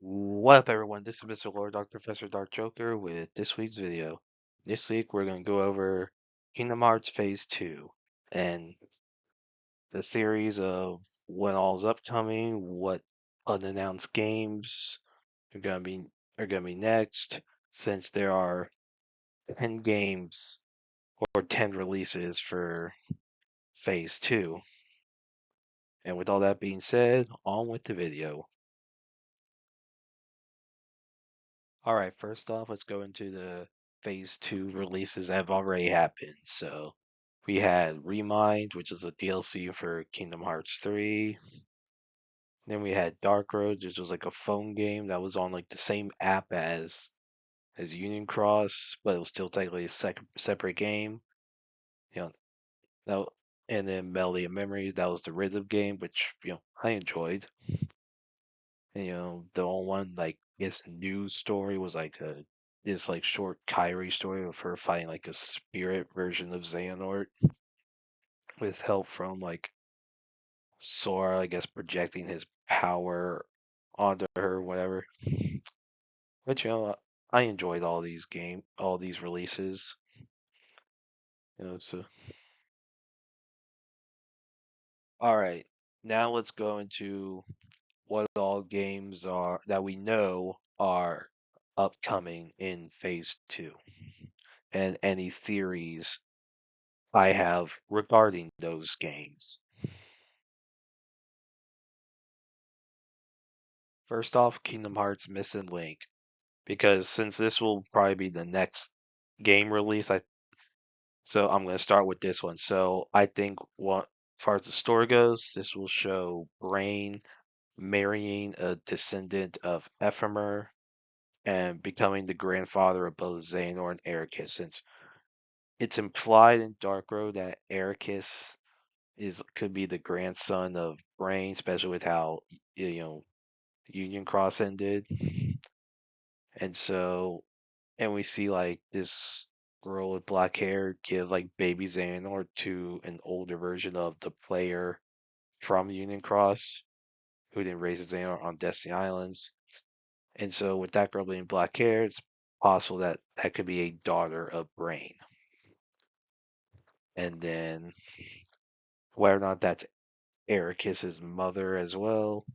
What up, everyone? This is Mr. Lord Dr. Professor Dark Joker with this week's video. This week, we're going to go over Kingdom Hearts Phase 2 and the theories of what all is upcoming, what unannounced games are going to be next, since there are 10 games or 10 releases for Phase 2. And with all that being said, on with the video. All right, first off, let's go into the Phase 2 releases that have already happened. So we had Remind, which is a DLC for Kingdom Hearts 3. Then we had Dark Road, which was like a phone game that was on like the same app as Union Cross, but it was still technically a separate game. You know, that, and then Melody of Memories, that was the rhythm game, which I enjoyed. And, the only one like guess news story was like this like short Kyrie story of her fighting like a spirit version of Xehanort with help from like Sora, I guess projecting his power onto her, whatever. But I enjoyed all these releases. So all right, now let's go into what all games are that we know are upcoming in Phase 2 and any theories I have regarding those games. First off, Kingdom Hearts Missing Link, because since this will probably be the next game release, so I'm going to start with this one. So I think as far as the story goes, this will show Brain marrying a descendant of Ephemer and becoming the grandfather of both Xehanort and Ericus, since it's implied in Dark Road that Ericus could be the grandson of Brain, especially with how you know Union Cross ended. And so, and we see like this girl with black hair give like baby Xehanort to an older version of the player from Union Cross who didn't raise his Xehanort on Destiny Islands. And so, with that girl being black hair, it's possible that that could be a daughter of Brain. And then, whether or not that's Ericus's mother as well,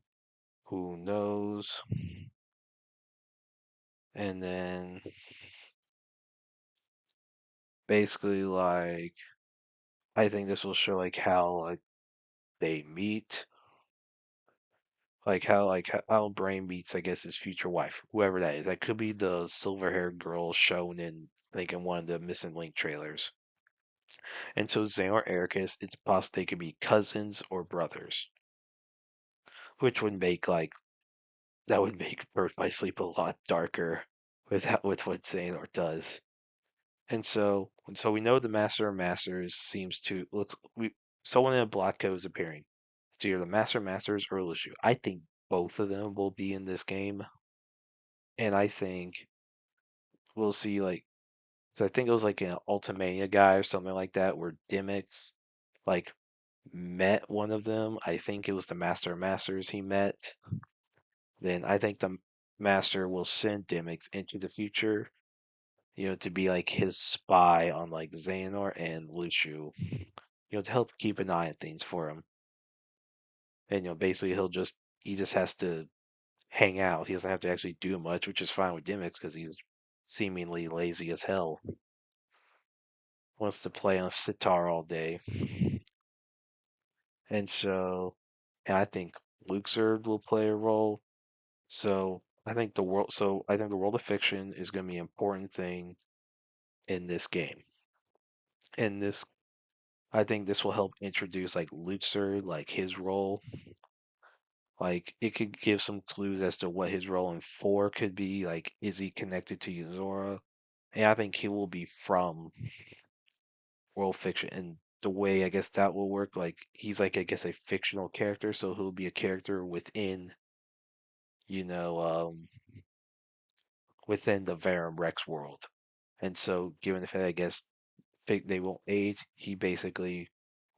who knows? And then, basically, like I think this will show like how like they meet, like how Brain meets, I guess, his future wife, whoever that is. That could be the silver-haired girl shown in, like, in one of the Missing Link trailers. And so Zane or Ericus, it's possible they could be cousins or brothers, which would make like that would make Birth by Sleep a lot darker with what Xehanort does. And so we know the Master of Masters seems to looks we someone in a black coat is appearing. It's either the Master of Masters or Lushu. I think both of them will be in this game, and I think we'll see like so I think it was like an Ultimania guy or something like that where Dimix like met one of them. I think it was the Master of Masters he met. Then I think the Master will send Dimix into the future, to be like his spy on like Xehanort and Lucio, to help keep an eye on things for him. And basically he just has to hang out. He doesn't have to actually do much, which is fine with Dimix because he's seemingly lazy as hell. Wants to play on sitar all day. And so, and I think Luxord will play a role. I think the world of fiction is going to be an important thing in this game. And I think this will help introduce like Luxord, like his role. Like it could give some clues as to what his role in 4 could be. Like, is he connected to Yuzora? And I think he will be from world fiction. And the way I guess that will work, like he's like I guess a fictional character, so he'll be a character within, you know, um, within the Verum Rex world. And so, given the fact, I guess they won't age, he basically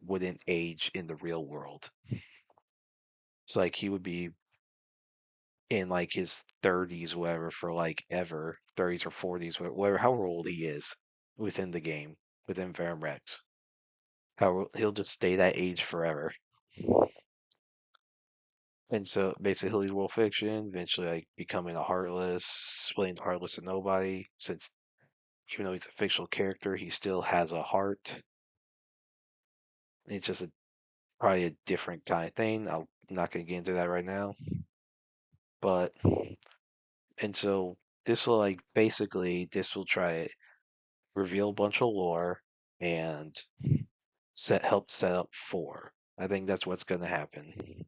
wouldn't age in the real world. So like he would be in like his 30s, whatever, for like ever, 30s or 40s, whatever, however old he is within the game, within Verum how he'll just stay that age forever. And so basically, he's world fiction, eventually like becoming a heartless, splitting the heartless to nobody. Since even though he's a fictional character, he still has a heart. It's just probably a different kind of thing. I'm not gonna get into that right now, but and so this will like basically this will try to reveal a bunch of lore and help set up four. I think that's what's gonna happen.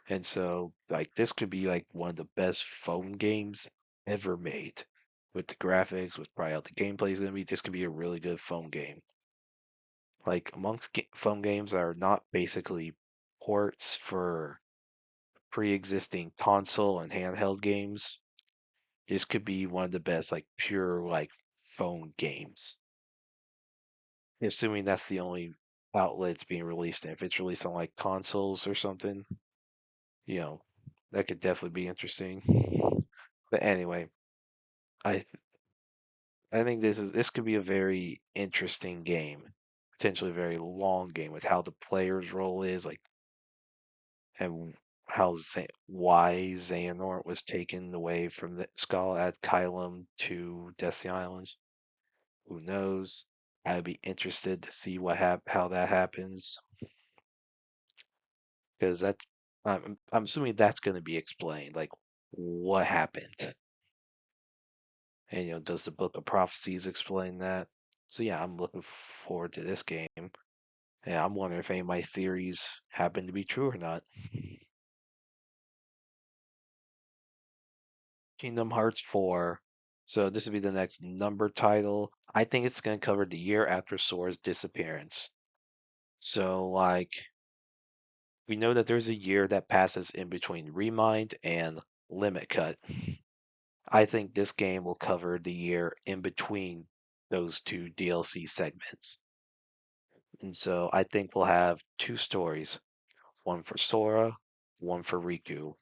And so, like, this could be like one of the best phone games ever made. With the graphics, with probably how the gameplay is going to be, this could be a really good phone game. Like, amongst phone games that are not basically ports for pre existing console and handheld games, this could be one of the best, like, pure, like, phone games. Assuming that's the only outlet it's being released in. If it's released on, like, consoles or something, you know, that could definitely be interesting. But anyway, I I think this could be a very interesting game, potentially a very long game with how the player's role is, like, and why Xehanort was taken away from the Skull at Kylum to Destiny Islands. Who knows? I'd be interested to see how that happens because I'm assuming that's going to be explained, like what happened, and does the Book of Prophecies explain that? So yeah, I'm looking forward to this game. Yeah, I'm wondering if any of my theories happen to be true or not. Kingdom Hearts 4. So this would be the next number title. I think it's going to cover the year after Sora's disappearance. So, like, we know that there's a year that passes in between Remind and Limit Cut. I think this game will cover the year in between those two DLC segments. And so I think we'll have two stories, one for Sora, one for Riku.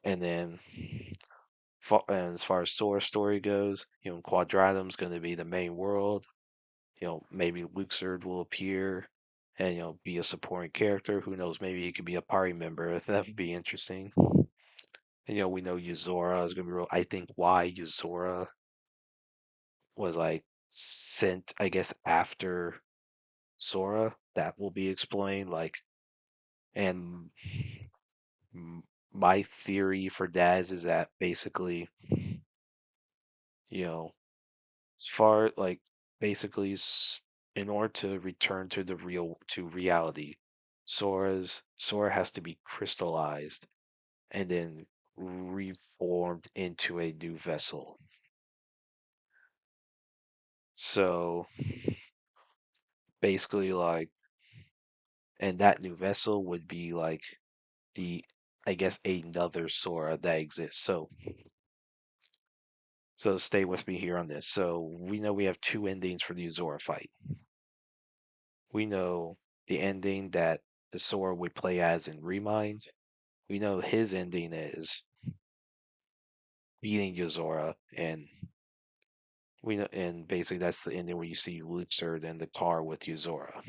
And then and as far as Sora's story goes, Quadratum's going to be the main world. Maybe Luxord will appear and be a supporting character. Who knows? Maybe he could be a party member. That would be interesting. And we know Yuzora is going to be real. I think why Yuzora was like sent, I guess, after Sora. That will be explained. Like, and my theory for Daz is that basically, you know, as far like basically in order to return to to reality, Sora has to be crystallized and then reformed into a new vessel. So basically like and that new vessel would be like the I guess another Sora that exists. So stay with me here on this. So we know we have two endings for the Uzora fight. We know the ending that the Sora would play as in Remind. We know his ending is beating Yozora, and we know, and basically that's the ending where you see Luxord in the car with Yozora.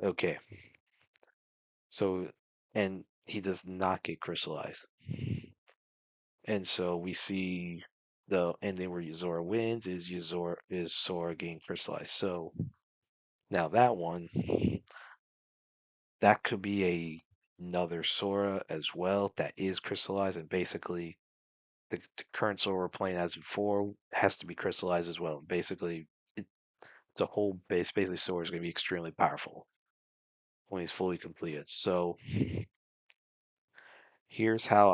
Okay, so and he does not get crystallized, and so we see the ending where Yozora wins is Sora getting crystallized. So now that one, that could be another Sora as well that is crystallized, and basically the current Sora we're playing as before has to be crystallized as well. Basically, it's a whole base. Basically, Sora is going to be extremely powerful when he's fully completed. So here's how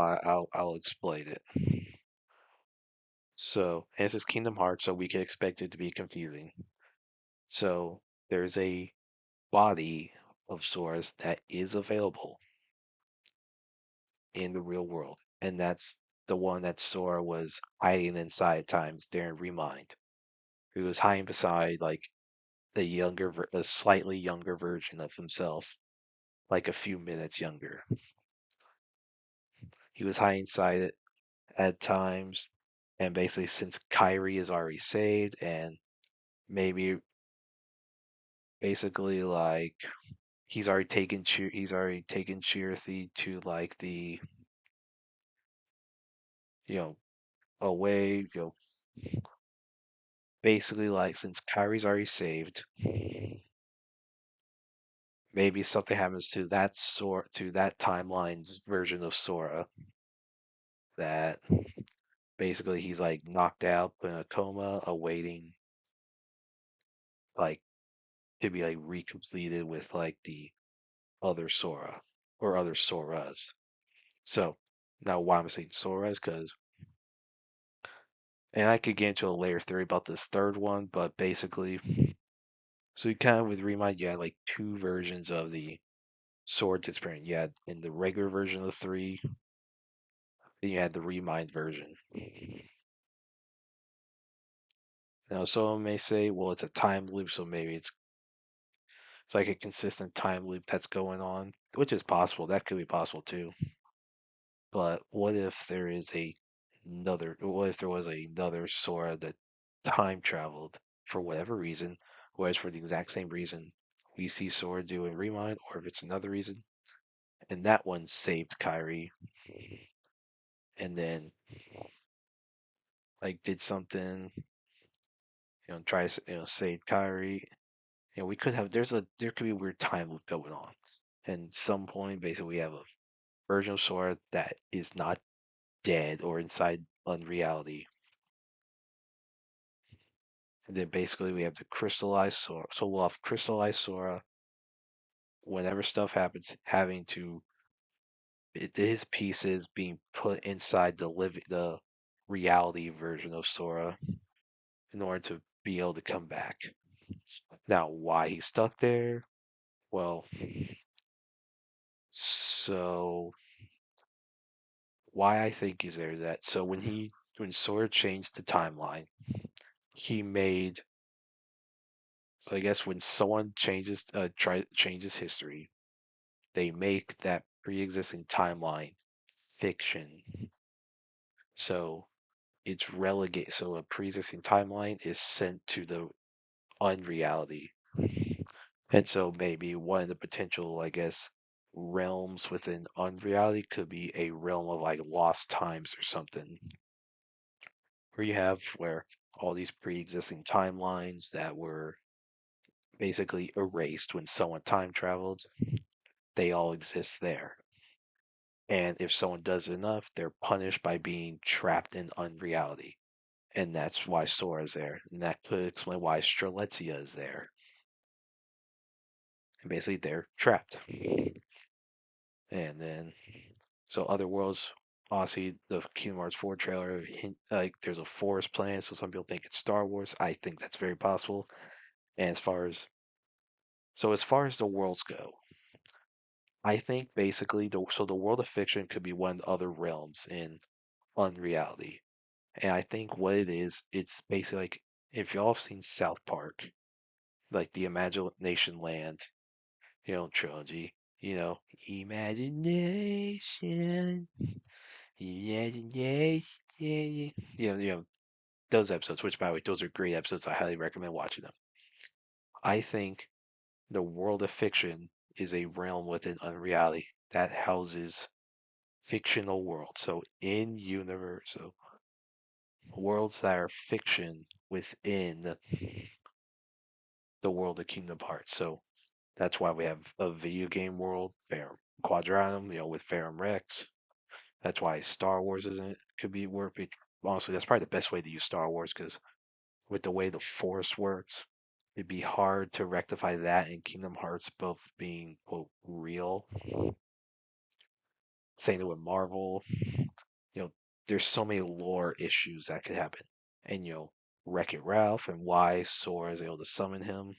I'll explain it. So this is Kingdom Hearts, so we can expect it to be confusing. So there's a body of Sora's that is available in the real world, and that's the one that Sora was hiding inside at times during Remind. He was hiding beside like a slightly younger version of himself like a few minutes younger. He was hindsight at times, and basically since Kyrie is already saved, and maybe basically like he's already taken Chirithy to like the you know away basically like since Kyrie's already saved, maybe something happens to that timeline's version of Sora that basically he's like knocked out in a coma awaiting like to be like recompleted with like the other Sora or other Soras. So now why I'm saying Soras because and I could get into a layer theory about this third one, but basically so you kind of with Remind you had like two versions of the sword disappearing. You had in the regular version of the three, then you had the Remind version. Now someone may say, well, it's a time loop, so maybe it's like a consistent time loop that's going on, which is possible. That could be possible too. But what if there is what if there was another Sora that time traveled for whatever reason, whereas for the exact same reason we see Sora do in Remind, or if it's another reason, and that one saved Kyrie, and then like did something, try to save Kyrie. We could have there could be a weird time loop going on, and some point basically we have a version of Sora that is not dead or inside unreality. And then basically we have the crystallized Sora. So we'll have crystallized Sora whenever stuff happens, having to his pieces being put inside the reality version of Sora in order to be able to come back. Now, why he's stuck there? Well, so why I think he's there is that so when Sora changed the timeline, he made so I guess when someone changes history, they make that pre-existing timeline fiction. So it's relegate. So a pre-existing timeline is sent to the unreality, and so maybe one of the potential, I guess, realms within unreality could be a realm of like lost times or something, where you have where all these pre-existing timelines that were basically erased when someone time traveled, they all exist there. And if someone does enough, they're punished by being trapped in unreality. And that's why Sora is there. And that could explain why Strelitzia is there. And basically, they're trapped. And then, so other worlds, obviously, the Kingdom Hearts 4 trailer, hint, like, there's a forest planet, so some people think it's Star Wars. I think that's very possible. And as far as the worlds go, I think basically, the world of fiction could be one of the other realms in unreality. And I think what it is, it's basically like if y'all have seen South Park, like the Imagination Land, trilogy, imagination, imagination, those episodes. Which, by the way, those are great episodes. I highly recommend watching them. I think the world of fiction is a realm within unreality that houses fictional worlds. So in universe, so worlds that are fiction within the world of Kingdom Hearts. So that's why we have a video game world, Fair Quadratum, with Ferrum Rex. That's why Star Wars isn't could be work. Honestly, that's probably the best way to use Star Wars because with the way the Force works, it'd be hard to rectify that in Kingdom Hearts both being quote real. Same with Marvel. There's so many lore issues that could happen, and Wreck-It Ralph and why Sora is able to summon him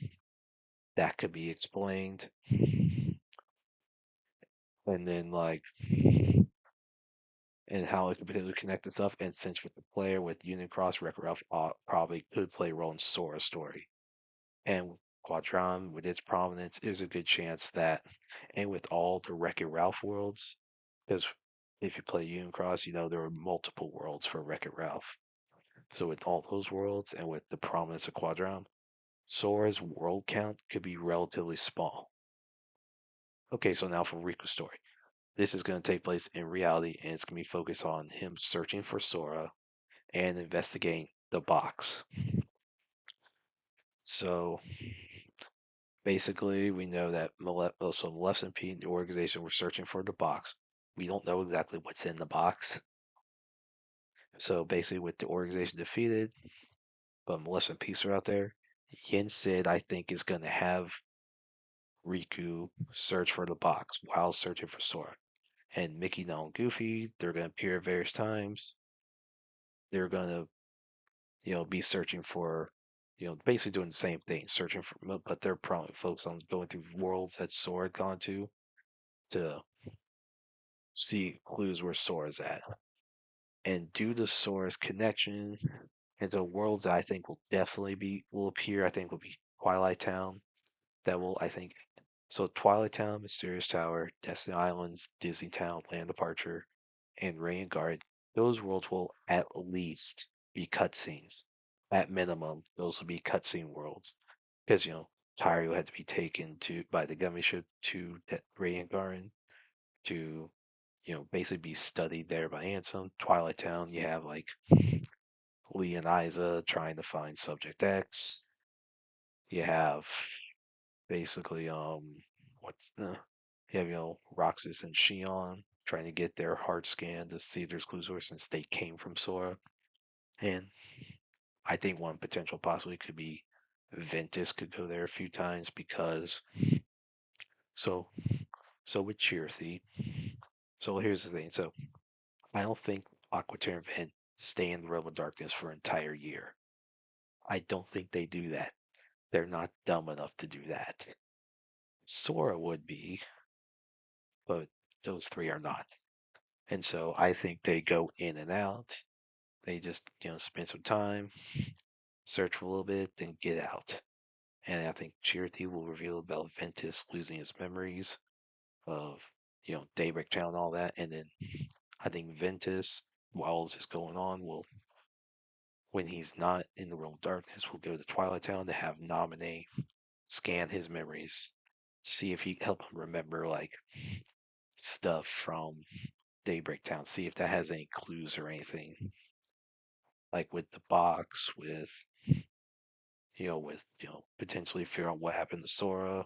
that could be explained. And then like and how it could potentially connect and stuff. And since with the player with Unicross, Wreck-It Ralph probably could play a role in Sora's story. And Quadron, with its prominence, there's a good chance that, and with all the Wreck-It Ralph worlds, because if you play Unicross, you know there are multiple worlds for Wreck-It Ralph. So with all those worlds and with the prominence of Quadron, Sora's world count could be relatively small. Okay, so now for Riku's story. This is going to take place in reality, and it's going to be focused on him searching for Sora and investigating the box. So basically, we know that Maleficent Pete and the organization were searching for the box. We don't know exactly what's in the box. So basically, with the organization defeated, but Maleficent Peace are out there, Yen Sid, I think, is going to have Riku search for the box while searching for Sora. And Mickey, Donald, and Goofy, they're going to appear at various times. They're going to, be searching for, basically doing the same thing, searching for, but they're probably focused on going through worlds that Sora had gone to see clues where Sora's at. And due to Sora's connection, and so worlds that I think will appear, I think will be Twilight Town. That will, I think, so Twilight Town, Mysterious Tower, Destiny Islands, Disney Town, Land Departure, and Rain Guard. Those worlds will at least be cutscenes. At minimum, those will be cutscene worlds. Because, Tyrio had to be taken to by the gummy ship to that Radiant Garden to basically be studied there by Ansem. Twilight Town, you have like Lee and Isa trying to find Subject X. You have basically what's you have Roxas and Shion trying to get their heart scan to see if there's clues or since they came from Sora. And I think one potential possibly could be Ventus could go there a few times because so so with Cheerthy. So here's the thing. So I don't think Aquaterra and Vent stay in the realm of darkness for an entire year. I don't think they do that. They're not dumb enough to do that. Sora would be, but those three are not. And so I think they go in and out. They just, spend some time, search for a little bit, then get out. And I think Charity will reveal about Ventus losing his memories of, Daybreak Town and all that. And then I think Ventus, while all this is going on, will, when he's not in the realm of darkness, will go to Twilight Town to have Nominate scan his memories, see if he can help him remember like stuff from Daybreak Town, see if that has any clues or anything. Like with the box, with potentially figure out what happened to Sora,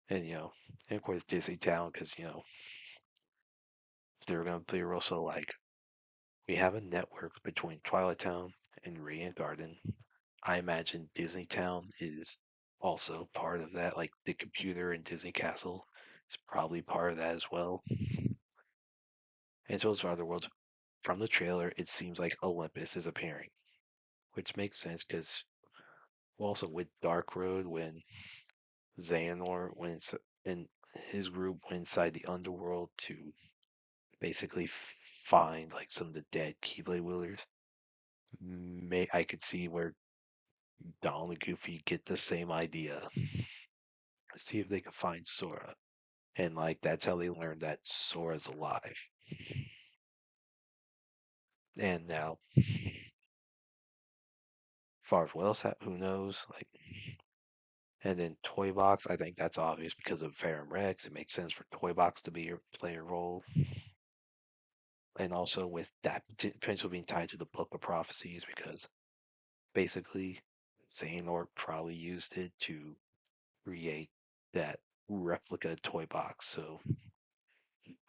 and and of course Disney Town, because they're gonna be also like we have a network between Twilight Town and Radiant Garden. I imagine Disney Town is also part of that, like the computer in Disney Castle is probably part of that as well. And so as for other worlds, from the trailer, it seems like Olympus is appearing, which makes sense because also with Dark Road, when Xehanort went and his group went inside the underworld to basically find like some of the dead Keyblade wielders, I could see where Donald and Goofy get the same idea. See if they can find Sora. And like that's how they learned that Sora's alive. And now, far as what else, who knows? Like, and then Toy Box, I think that's obvious because of Verum Rex. It makes sense for Toy Box to be your player role. And also with that potential being tied to the Book of Prophecies because basically Xehanort probably used it to create that replica toy box. So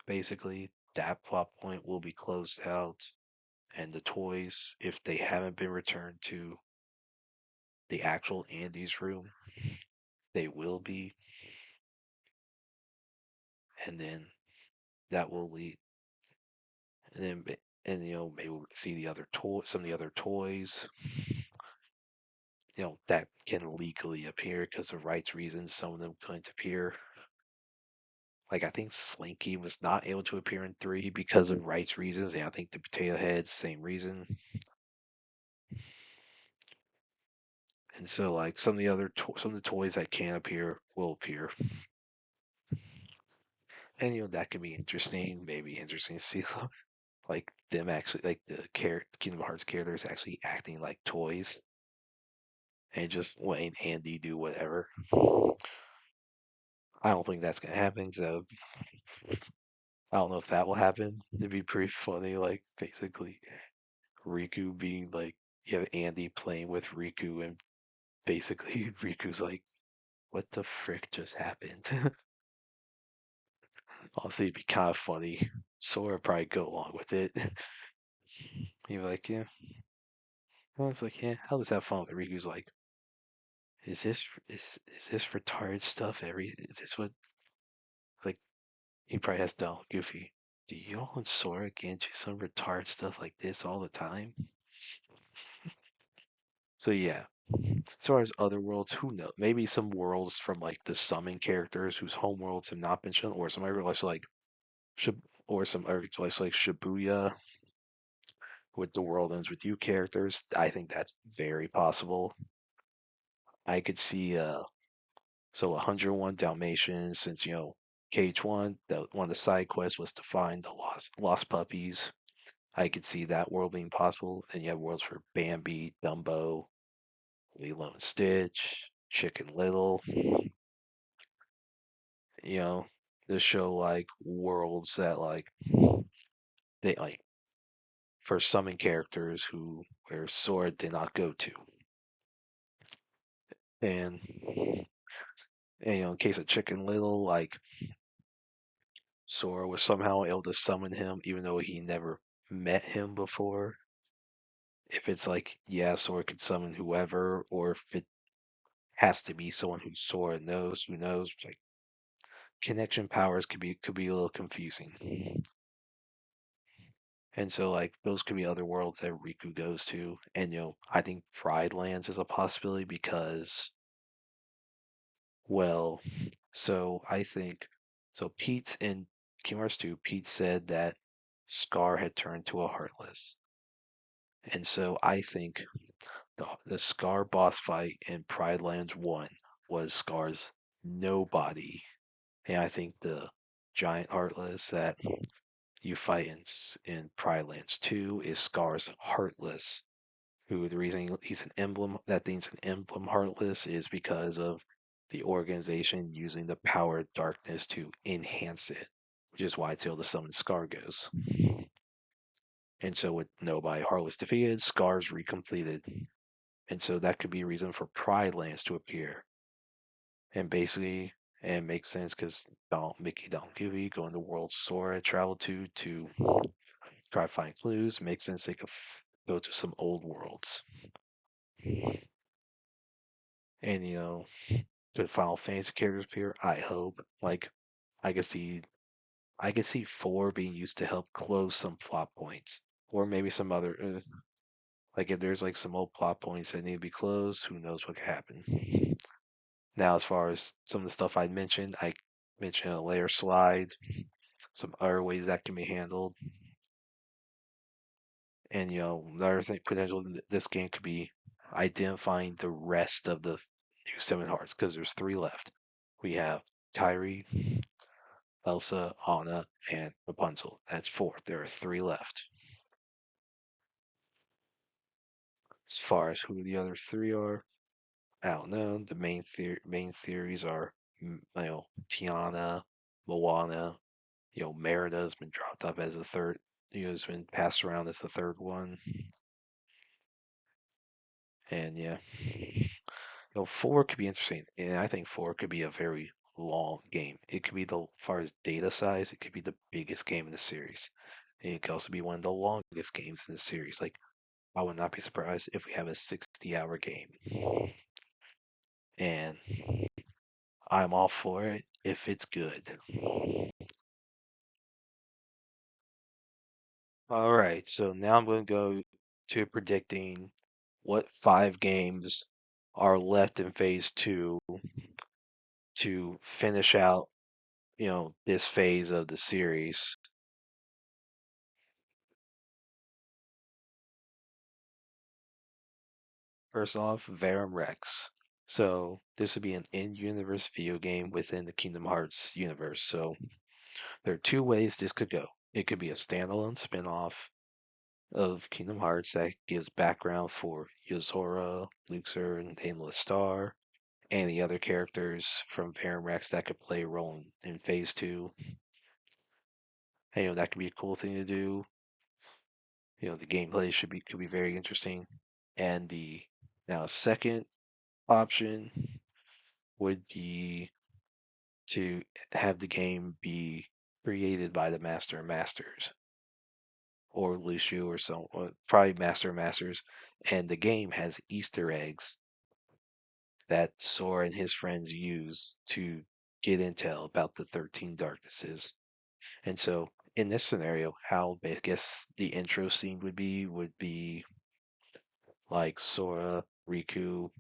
basically that plot point will be closed out and the toys, if they haven't been returned to the actual Andy's room, they will be. And then that will lead and then maybe we'll see the other some of the other toys that can legally appear because of rights reasons. Some of them couldn't appear. Like I think Slinky was not able to appear in 3 because of rights reasons, and I think the Potato Head, same reason. And so like some of the toys that can appear will appear, and that could be interesting. Maybe interesting to see like them actually like the Kingdom Hearts characters actually acting like toys and just letting Andy do whatever. I don't think that's gonna happen. So I don't know if that will happen. It'd be pretty funny, like basically Riku being like you have Andy playing with Riku and basically Riku's like, what the frick just happened? Honestly, it'd be kind of funny. Sora would probably go along with it. He'd be like, yeah. I was like, yeah, I'll just have fun with it. Riku's like, is this retarded stuff? Is this what like he probably has to tell Goofy. Do you and Sora get into some retarded stuff like this all the time? So yeah. As far as other worlds, who knows? Maybe some worlds from like the summon characters whose home worlds have not been shown, or some other like or some other like Shibuya with the world ends with you characters. I think that's very possible. I could see so 101 Dalmatians, since KH1, one of the side quests was to find the lost puppies. I could see that world being possible. And you have worlds for Bambi, Dumbo, Lilo and Stitch, Chicken Little. You know, to show like worlds that like they like for summon characters where Sora did not go to. And in case of Chicken Little, like Sora was somehow able to summon him even though he never met him before. If it's like, yeah, Sora could summon whoever, or if it has to be someone who Sora knows, who knows, like connection powers could be a little confusing. And so like those could be other worlds that Riku goes to. And I think Pride Lands is a possibility because, well, so I think so Pete in Kingdom Hearts 2, Pete said that Scar had turned to a Heartless. And so I think the Scar boss fight in Pride Lands 1 was Scar's nobody. And I think the giant Heartless that you fight in Pride Lands 2 is Scar's Heartless, who the reason he's an emblem, that thing's an emblem Heartless, is because of the organization using the power of darkness to enhance it, which is why it's able to summon Scar goes. And so with nobody Heartless defeated, Scar's recompleted. And so that could be a reason for Pride Lands to appear. And basically, and it makes sense because Mickey Don Goofy go in the world Sora traveled to try to find clues. Makes sense they could go to some old worlds. And could Final Fantasy characters appear? I hope. Like I could see I could see 4 being used to help close some plot points. Or maybe some other like if there's like some old plot points that need to be closed, who knows what could happen. Now, as far as some of the stuff I mentioned a layer slide, some other ways that can be handled. And another thing potential in this game could be identifying the rest of the new Seven Hearts, because there's 3 left. We have Kyrie, Elsa, Anna, and Rapunzel. That's 4. There are 3 left. As far as who the other 3 are, I don't know. The main theories are, Tiana, Moana. Merida's been dropped up as the third. Has been passed around as the third one. And yeah, 4 could be interesting, and I think 4 could be a very long game. It could be as far as data size, it could be the biggest game in the series. And it could also be one of the longest games in the series. Like I would not be surprised if we have a 60-hour game. And I'm all for it if it's good. All right, so now I'm going to go to predicting what 5 games are left in phase 2 to finish out, this phase of the series. First off, Verum Rex. So this would be an in-universe video game within the Kingdom Hearts universe. So there are two ways this could go. It could be a standalone spin-off of Kingdom Hearts that gives background for Yozora, Luxor, and Nameless Star, and the other characters from Verum Rex that could play a role in Phase 2. And, that could be a cool thing to do. The gameplay could be very interesting. And the now second option would be to have the game be created by the Master and Masters or Lucio or some probably Master and Masters, and the game has Easter eggs that Sora and his friends use to get intel about the 13 Darknesses. And so in this scenario, how I guess the intro scene would be like Sora, Riku,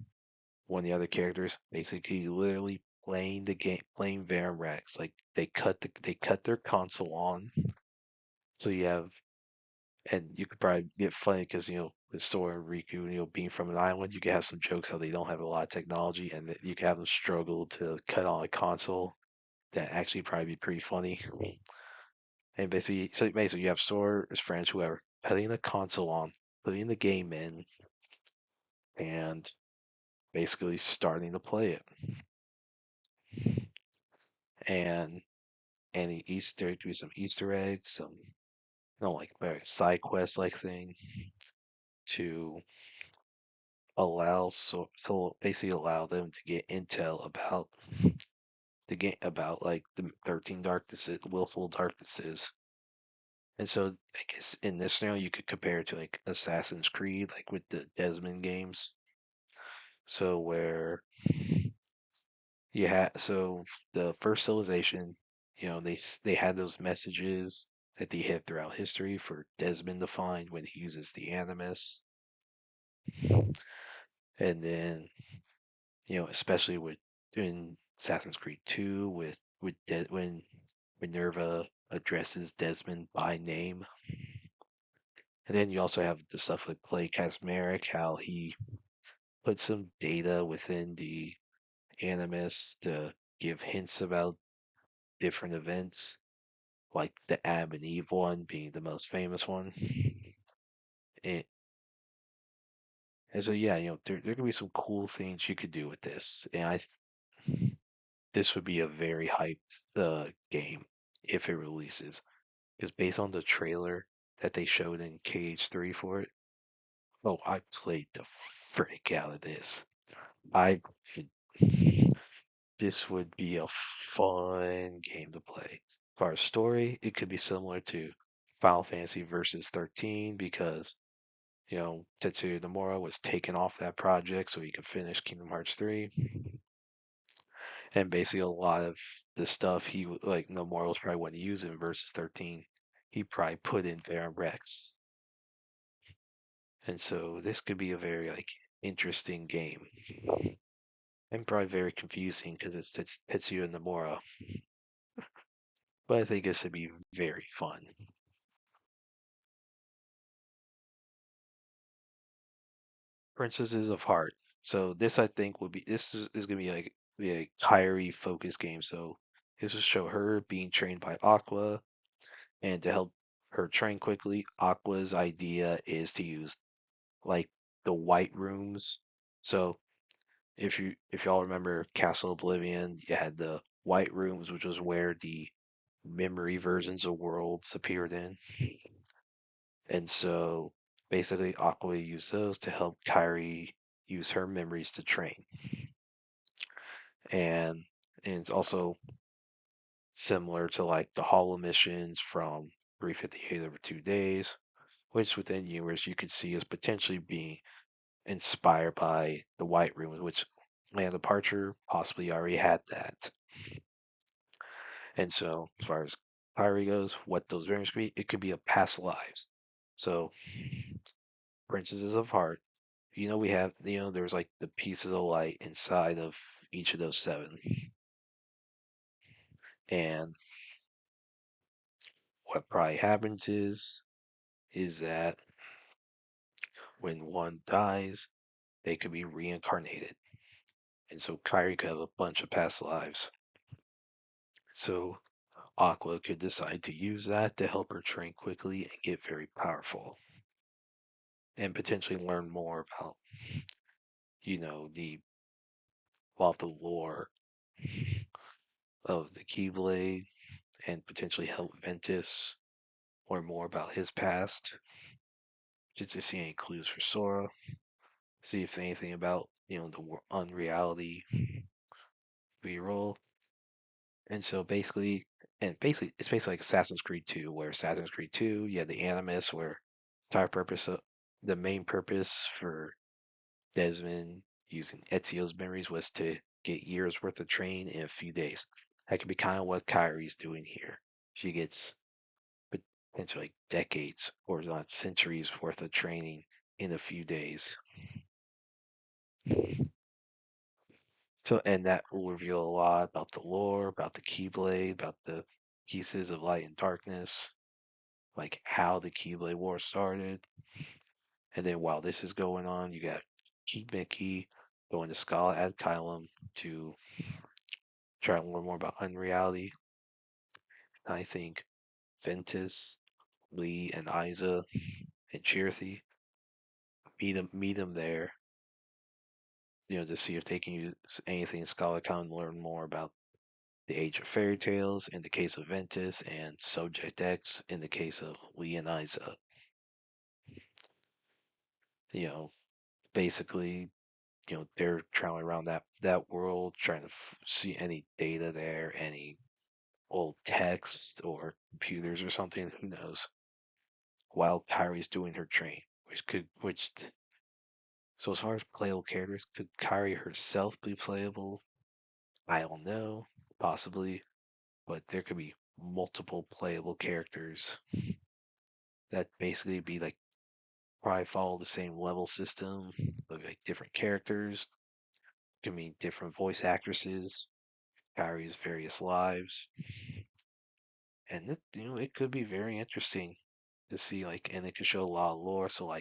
one of the other characters, basically literally playing the game, playing Verum Rex. Like they cut their console on, so you have, and you could probably get funny because with Sora and Riku, being from an island, you could have some jokes how they don't have a lot of technology, and that you could have them struggle to cut on a console. That actually probably be pretty funny. And basically you have Sora's friends, whoever, putting the console on, putting the game in, and basically starting to play it. And any Easter, do some Easter eggs, some like very side quest like thing to basically allow them to get intel about the game, about like the 13 darknesses, willful darknesses. And so I guess in this scenario you could compare it to like Assassin's Creed, like with the Desmond games. So where the first civilization, they had those messages that they hit throughout history for Desmond to find when he uses the Animus. And then, especially with in Assassin's Creed 2 when Minerva addresses Desmond by name. And then you also have the stuff with Clay Casmeric, how he put some data within the Animus to give hints about different events, like the Adam and Eve one being the most famous one. And, and so yeah, there could be some cool things you could do with this, and this would be a very hyped game if it releases, because based on the trailer that they showed in KH3 for it, oh, I played the frick out of this. I This would be a fun game to play. As far as story, it could be similar to Final Fantasy Versus 13 because, Tetsuya Nomura was taken off that project so he could finish Kingdom Hearts 3. And basically a lot of the stuff like Nomura was probably want to use in Versus 13, he probably put in Verum Rex. And so this could be a very like interesting game. And probably very confusing because it's Tetsuya Nomura. But I think this would be very fun. Princesses of Heart. So this I think is gonna be like be a Kyrie focused game. So this will show her being trained by Aqua, and to help her train quickly, Aqua's idea is to use like the white rooms. So if y'all remember Castle Oblivion, you had the white rooms, which was where the memory versions of worlds appeared in. And so basically Aqua used those to help Kyrie use her memories to train. And and it's also similar to like the hollow missions from 358 over 2 days, which within universe you could see as potentially being inspired by the White Room, which Land Departure possibly already had that. And so as far as Kyrie goes, what those variants could be, it could be a past lives. So Princesses of Heart, we have, there's like the pieces of light inside of each of those seven. And what probably happens is that when one dies, they could be reincarnated. And so Kyrie could have a bunch of past lives. So Aqua could decide to use that to help her train quickly and get very powerful and potentially learn more about, the the lore of the Keyblade and potentially help Ventus learn more about his past, just to see any clues for Sora, see if there's anything about, the unreality reroll. And so it's basically like Assassin's Creed 2, where Assassin's Creed 2, you had the Animus, where the main purpose for Desmond using Ezio's memories was to get years worth of train in a few days. That could be kind of what Kyrie's doing here. She gets potentially like decades or not centuries worth of training in a few days. So, and that will reveal a lot about the lore, about the Keyblade, about the pieces of light and darkness, like how the Keyblade War started. And then while this is going on, you got Keith Mickey going to Scala ad Kylum to try to learn more about unreality. I think Ventus, Lee, and Isa and Chirthy meet them there, to see if they can use anything in Scala Con to learn more about the Age of Fairy Tales in the case of Ventus, and Subject X in the case of Lee and Isa. You know, basically, they're traveling around that world trying to see any data there, any old text or computers or something. Who knows? While Kyrie's doing her train, which so as far as playable characters, could Kyrie herself be playable? I don't know, possibly, but there could be multiple playable characters that basically be like probably follow the same level system, but like different characters. Could mean different voice actresses, Kyrie's various lives, and it could be very interesting to see and it could show a lot of lore. So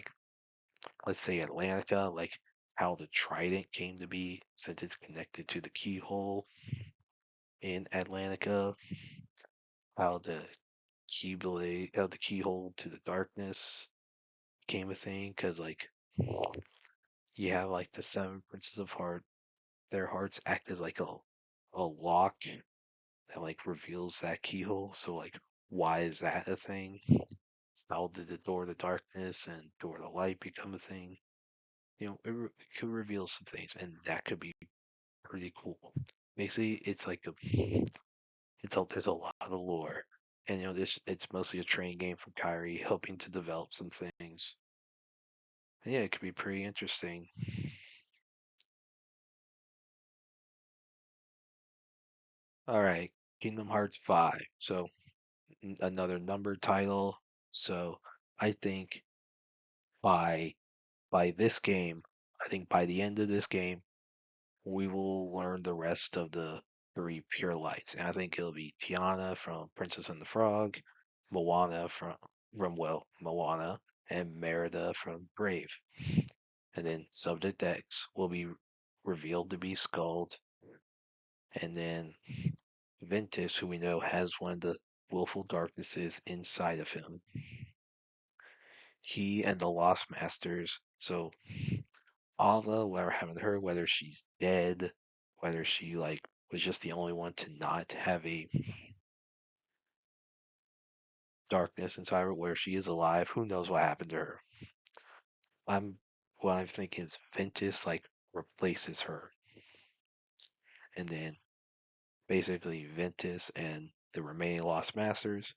let's say Atlantica, like how the trident came to be since it's connected to the keyhole in Atlantica, how the keyhole to the darkness became a thing, because you have the seven princes of heart, their hearts act as a lock that reveals that keyhole. So why is that a thing? How did the door to darkness and door to light become a thing? It could reveal some things, and that could be pretty cool. Basically, there's a lot of lore, and this it's mostly a train game from Kyrie, helping to develop some things. And yeah, it could be pretty interesting. All right, Kingdom Hearts 5. So another numbered title. So I think by this game, I think by the end of this game, we will learn the rest of the three pure lights. And I think it'll be Tiana from Princess and the Frog, Moana Moana, and Merida from Brave. And then Subject X will be revealed to be Scald. And then Ventus, who we know has one of the willful darknesses inside of him. He and the Lost Masters. So Alva, whatever happened to her, whether she's dead, whether she was just the only one to not have a darkness inside her, where she is alive, who knows what happened to her. I'm what I'm thinking is Ventus replaces her, and then basically Ventus and the remaining Lost Masters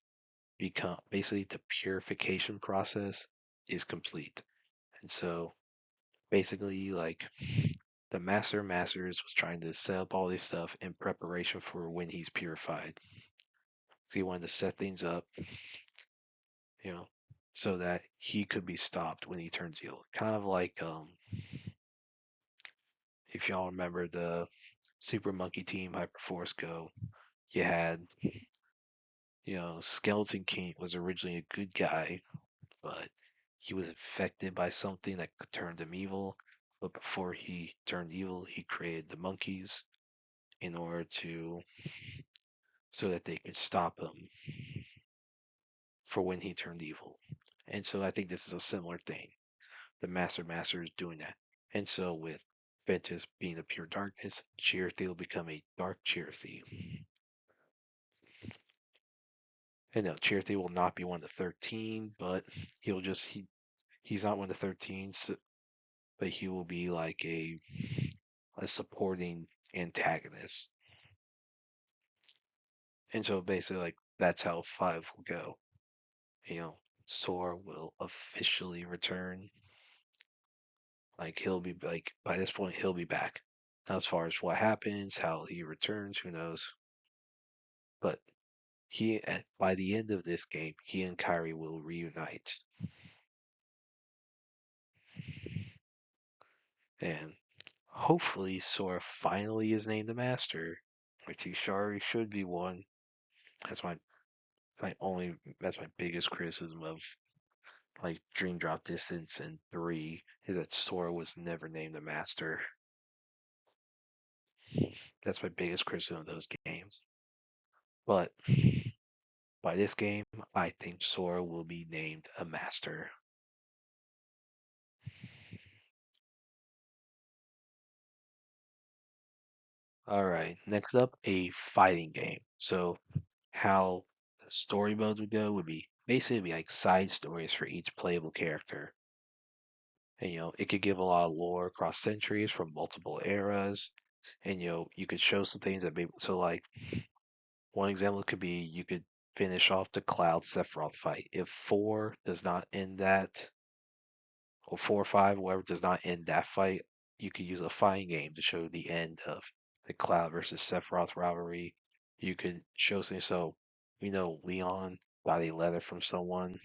become basically the purification process is complete. And so basically the Masters was trying to set up all this stuff in preparation for when he's purified. So he wanted to set things up, you know, so that he could be stopped when he turns evil. Kind of like if y'all remember the Super Monkey Team Hyperforce Go, you had Skeleton King was originally a good guy, but he was infected by something that turned him evil. but before he turned evil, he created the monkeys in order to so that they could stop him for when he turned evil. And so I think this is a similar thing. The Master is doing that. And so with Ventus being the pure darkness, Chirithy will become a dark Chirithy. And no, Chirithy will not be one of the 13, but he's not one of the 13, so, but he will be like a supporting antagonist. And so basically like that's how 5 will go. You know, Sora will officially return. Like he'll be like by this point he'll be back. Now, as far as what happens, how he returns, who knows? But by the end of this game, he and Kyrie will reunite, and hopefully Sora finally is named the Master. Which he sorry should be one. That's my biggest criticism of like Dream Drop Distance and 3 is that Sora was never named the Master. That's my biggest criticism of those games. But by this game, I think Sora will be named a Master. All right, next up, a fighting game. So, how the story mode would go would be basically be like side stories for each playable character. And it could give a lot of lore across centuries from multiple eras. And you could show some things that maybe so like one example could be you could finish off the Cloud Sephiroth fight. If 4 does not end that, or 4 or 5, whatever does not end that fight, you could use a fighting game to show the end of the Cloud versus Sephiroth rivalry. You could show something so Leon got a letter from someone,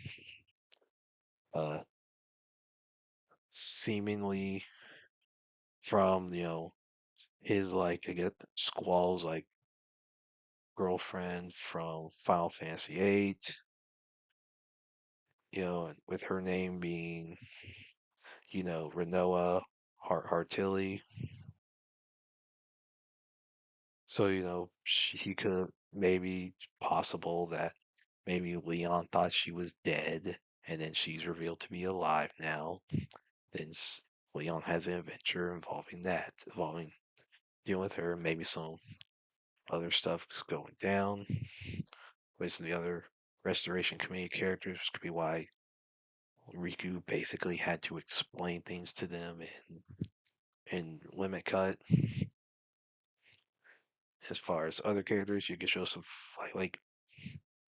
uh, seemingly from his like I guess Squall's like girlfriend from Final Fantasy VIII. With her name being Renoa Hartilli. So, he could maybe possible that maybe Leon thought she was dead and then she's revealed to be alive now. Then Leon has an adventure involving dealing with her, maybe some other stuff is going down with the other Restoration Committee characters. Could be why Riku basically had to explain things to them in Limit Cut. As far as other characters, you can show some like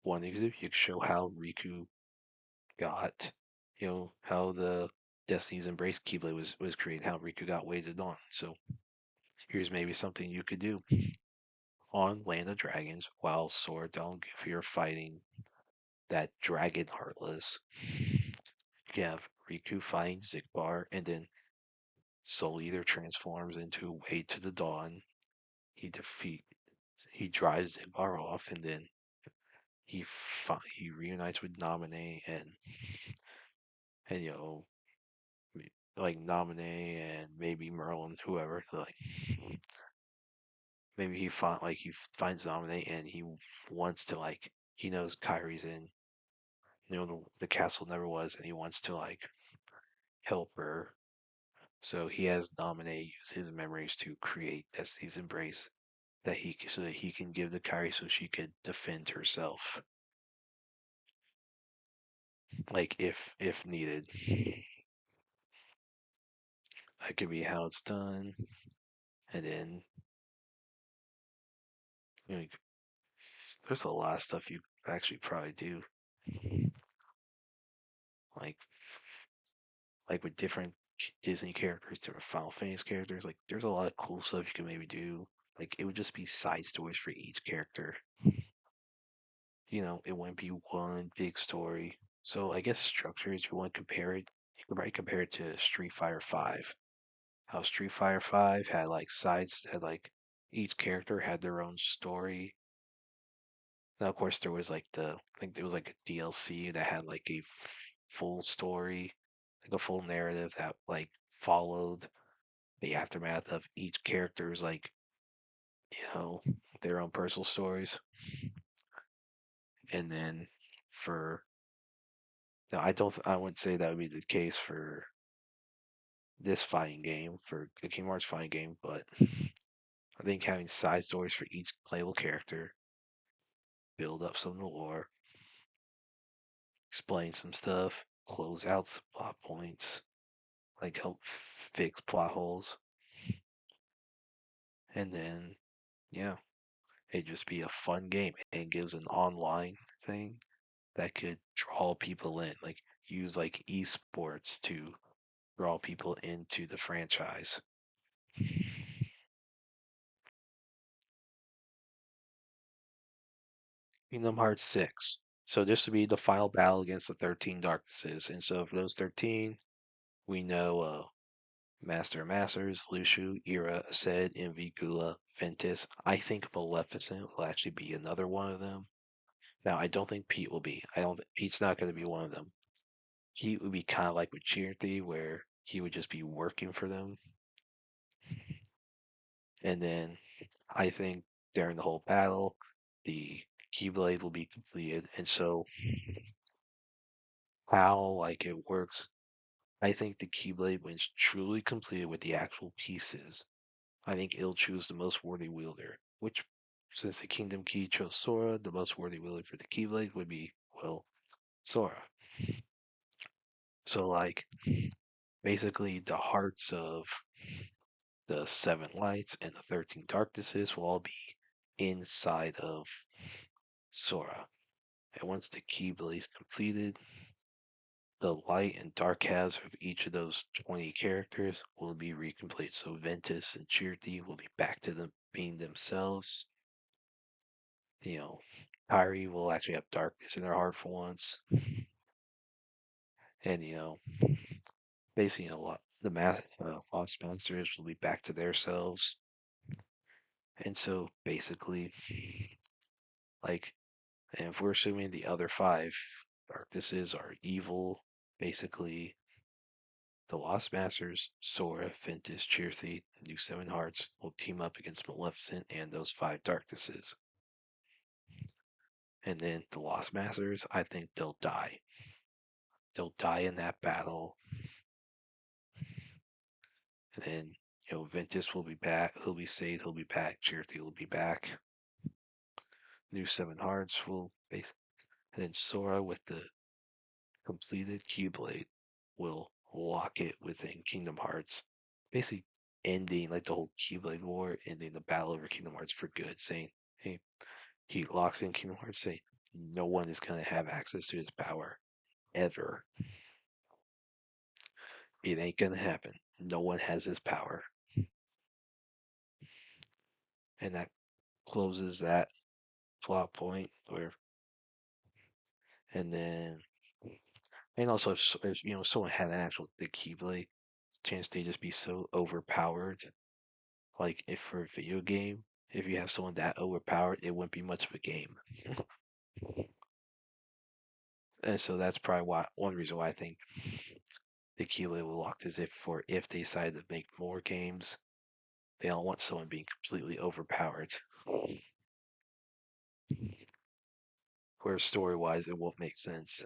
one thing you could show how Riku got, how the Destiny's Embrace Keyblade was created, how Riku got weighted on. So here's maybe something you could do on Land of Dragons while Sora Dawn you're fighting that Dragon Heartless. You have Riku fighting Zigbar, and then Soul Eater transforms into Way to the Dawn. He defeat he drives Zigbar off, and then he reunites with Naminé and like Naminé and maybe Merlin, whoever. Like maybe he finds Naminé and he wants to like he knows Kyrie's in the castle never was, and he wants to like help her. So he has Naminé use his memories to create Destiny's Embrace so that he can give to Kyrie so she could defend herself, like if needed. That could be how it's done, and then you know, there's a lot of stuff you actually probably do, like with different Disney characters, different Final Fantasy characters. Like there's a lot of cool stuff you can maybe do. Like it would just be side stories for each character. It wouldn't be one big story. So I guess structure, if you want to compare it, you could probably compare it to Street Fighter Five. How Street Fighter Five had like sides, had like each character had their own story. Now, of course, there was like I think there was like a DLC that had like a full story, like a full narrative that like followed. the aftermath of each character's like, you know, their own personal stories. And then for now, I wouldn't say that would be the case for this fighting game, for the Kingdom Hearts fighting game, but I think having side stories for each playable character, build up some of the lore, explain some stuff, close out some plot points, like help fix plot holes, and then yeah, it just be a fun game and gives an online thing that could draw people in, like use like esports to draw people into the franchise. Kingdom Hearts 6. So this would be the final battle against the 13 Darknesses. And so for those 13, we know Master of Masters, Lucio, Ira, Aced, Envy, Gula, Ventus. I think Maleficent will actually be another one of them. Now, I don't think Pete will be. I don't. Pete's not going to be one of them. He would be kind of like with Cheer Thief, where he would just be working for them. And then I think during the whole battle, the Keyblade will be completed. And so how like it works, I think the Keyblade, when it's truly completed with the actual pieces, I think it'll choose the most worthy wielder. Which, since the Kingdom Key chose Sora, the most worthy wielder for the Keyblade would be, well, Sora. So like basically the hearts of the seven lights and the 13 darknesses will all be inside of Sora. And once the Keyblade is completed, the light and dark halves of each of those 20 characters will be recomplete. So Ventus and Chirti will be back to them being themselves. You know, Kyrie will actually have darkness in their heart for once. And, basically, Lost Monsters will be back to their selves. And so basically, like, and if we're assuming the other five darknesses are evil, basically the Lost Masters, Sora, Ventus, Cheerthy, New Seven Hearts will team up against Maleficent and those five darknesses. And then the Lost Masters, I think they'll die. They'll die in that battle. And then, Ventus will be back. He'll be saved. He'll be back. Cheerthy will be back. New Seven Hearts will base. And then Sora with the completed Keyblade will lock it within Kingdom Hearts, basically ending like the whole Keyblade War, ending the battle over Kingdom Hearts for good, saying, "Hey, he locks in Kingdom Hearts, saying no one is gonna have access to his power ever. It ain't gonna happen. No one has his power," and that closes that plot point. And then, and also if someone had an actual the Keyblade, chance they just be so overpowered. Like if for a video game, if you have someone that overpowered, it wouldn't be much of a game. And so that's probably one reason why I think the Keyblade will locked is if they decide to make more games, they don't want someone being completely overpowered. Where story wise it won't make sense.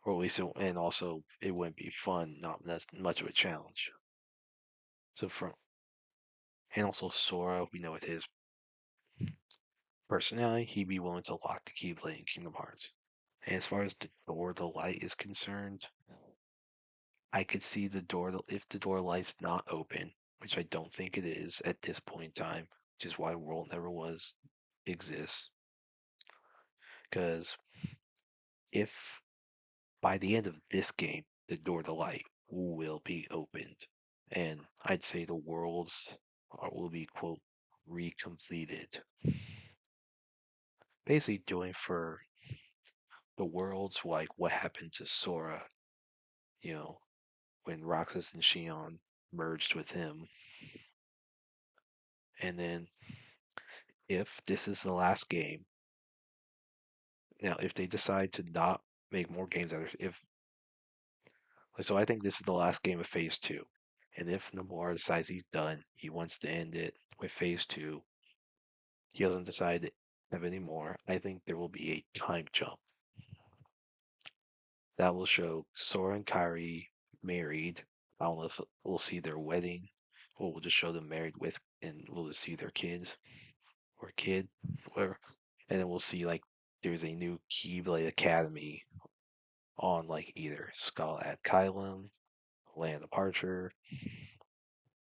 Or at least and also it wouldn't be fun, not that's much of a challenge. So from and also Sora, we know with his personality, he'd be willing to lock the Keyblade in Kingdom Hearts. And as far as the door to light is concerned, I could see the door if the door light's not open, which I don't think it is at this point in time, which is why World Never Was exists. Because if by the end of this game the door to light will be opened, and I'd say the worlds will be quote recompleted. Basically doing for the worlds like what happened to Sora, you know, when Roxas and Shion merged with him. And then if this is the last game, now if they decide to not make more games, if So I think this is the last game of Phase 2. And if Nomura decides he's done, he wants to end it with Phase 2, he doesn't decide to have any more, I think there will be a time jump that will show Sora and Kairi married. I don't know if we'll see their wedding or we'll just show them married with, and we'll just see their kids or kid, whatever. And then we'll see like there's a new Keyblade Academy on like either Skull at Kylum, Land of Departure,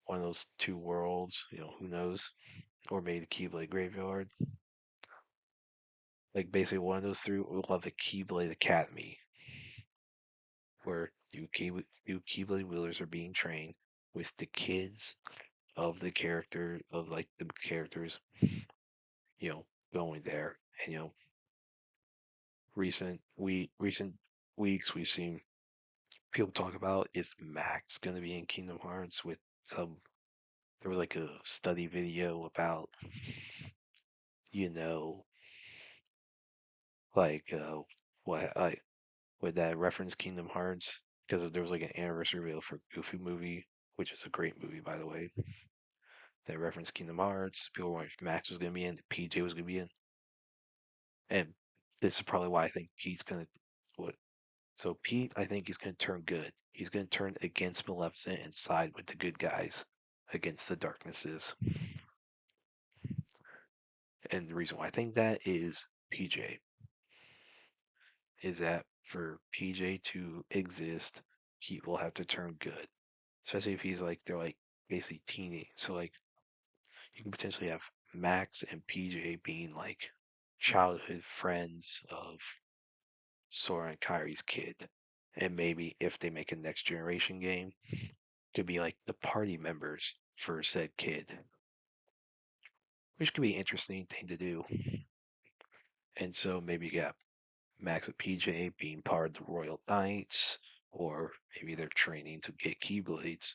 one of those two worlds, who knows? Or maybe the Keyblade Graveyard. Like basically one of those three will have a Keyblade Academy where new Keyblade wielders are being trained with the kids of the character of like the characters, you know, going there. And recent weeks we've seen people talk about is Max gonna be in Kingdom Hearts with some there was like a study video about, you know, like what like would that reference Kingdom Hearts because there was like an anniversary video for Goofy movie, which is a great movie by the way. That referenced Kingdom Hearts. People were wondering if Max was gonna be in, PJ was gonna be in, and this is probably why I think Pete's gonna what. So Pete, I think he's gonna turn good. He's gonna turn against Maleficent and side with the good guys against the darknesses. And the reason why I think that is PJ is that for PJ to exist, he will have to turn good. Especially if he's like they're like basically teenage. So like you can potentially have Max and PJ being like childhood friends of Sora and Kyrie's kid. And maybe if they make a next generation game, could be like the party members for said kid, which could be an interesting thing to do. And so maybe you got Max and PJ being part of the Royal Knights, or maybe they're training to get Keyblades.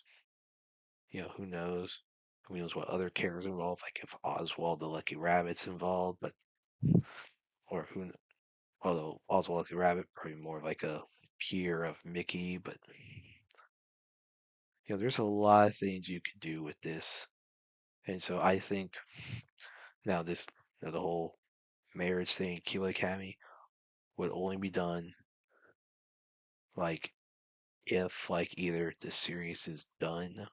Who knows? Who knows what other characters involved? Like if Oswald the Lucky Rabbit's involved, but or who? Although Oswald the Lucky Rabbit probably more like a peer of Mickey, but there's a lot of things you could do with this, and so I think now this the whole marriage thing, Keyblade Academy would only be done like if like either the series is done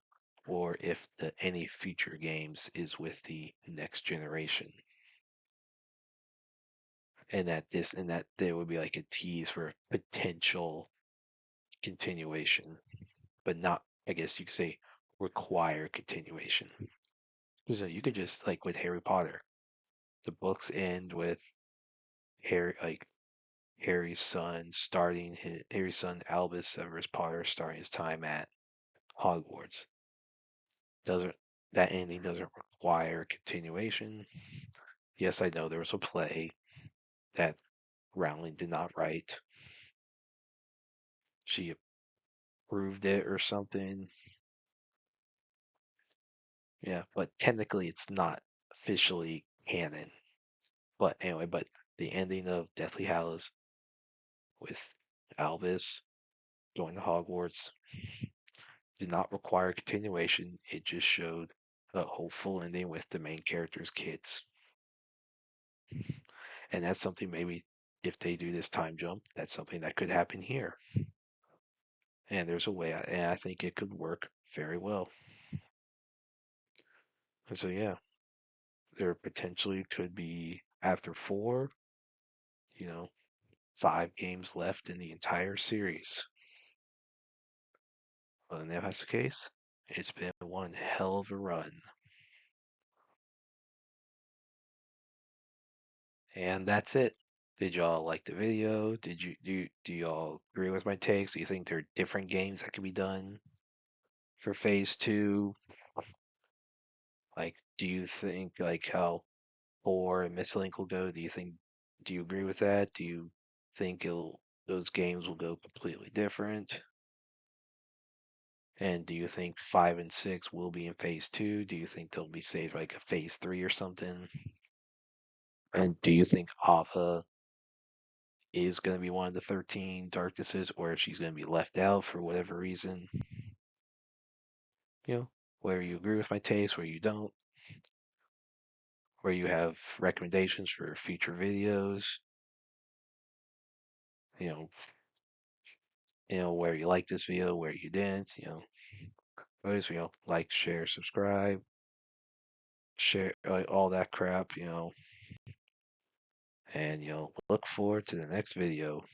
or if any future games is with the next generation, and that there would be like a tease for potential continuation, but not I guess you could say require continuation. So you could just like with Harry Potter, the books end with Harry's son Harry's son Albus Severus Potter starting his time at Hogwarts. Doesn't that ending doesn't require continuation? Yes, I know there was a play that Rowling did not write. She approved it or something. Yeah, but technically it's not officially canon. But anyway, but the ending of Deathly Hallows with Albus going to Hogwarts did not require continuation. It just showed a hopeful ending with the main character's kids. And that's something maybe if they do this time jump, that's something that could happen here. And there's a way, and I think it could work very well. And so, yeah, there potentially could be after four, you know, 5 games left in the entire series. Well, if that's the case, it's been one hell of a run. And that's it. Did y'all like the video? Did you do y'all agree with my takes? Do you think there are different games that could be done for phase two? Like, do you think like how 4 and Mistlink will go? Do you agree with that? Do you think those games will go completely different? And do you think 5 and 6 will be in phase two? Do you think they'll be saved like a phase three or something? And do you think Ava is going to be one of the 13 darknesses, or if she's going to be left out for whatever reason. You know, where you agree with my taste, where you don't, where you have recommendations for future videos. You know, where you like this video, where you didn't. Always, like, share, subscribe, share all that crap. And look forward to the next video.